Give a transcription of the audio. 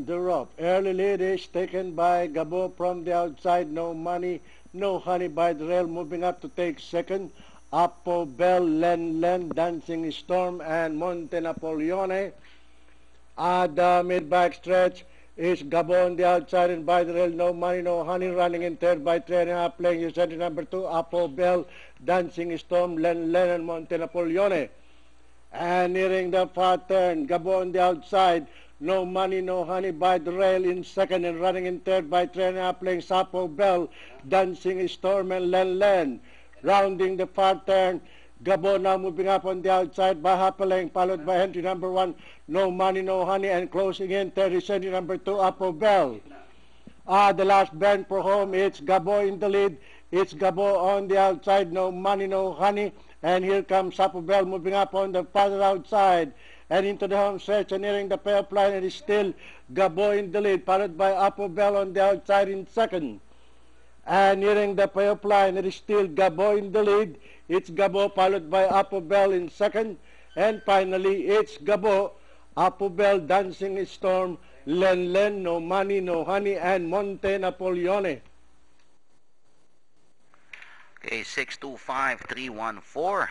the rope. Early lead is taken by Gabo from the outside. No money, no honey by the rail. Moving up to take second. Apo Bell, Len, Dancing Storm, and Monte Napoleone. At the mid-back stretch is Gabo on the outside and by the rail. No money, no honey. Running in third by 3.5. Playing his entry number 2. Apo Bell, Dancing Storm, Len, and Monte Napoleone. And nearing the far turn, Gabo on the outside. No money, no honey by the rail in second and running in third by 3.5. Playing Sapo Bell, Dancing Storm, and Len. Rounding the far turn, Gabo now moving up on the outside by Hapeling, followed by entry number 1, No Money, No Honey, and closing in third is entry number 2, Apo Bell. The last bend for home, it's Gabo in the lead. It's Gabo on the outside, No Money, No Honey, and here comes Apo Bell moving up on the farther outside and into the home stretch and nearing the payoff line. It is still Gabo in the lead, followed by Apo Bell on the outside in second. And nearing the payoff line, it is still Gabo in the lead. It's Gabo followed by Apo Bell in second. And finally, it's Gabo, Apo Bell, Dancing Storm, Len, No Money, No Honey, and Monte Napoleone. Okay, 625-314.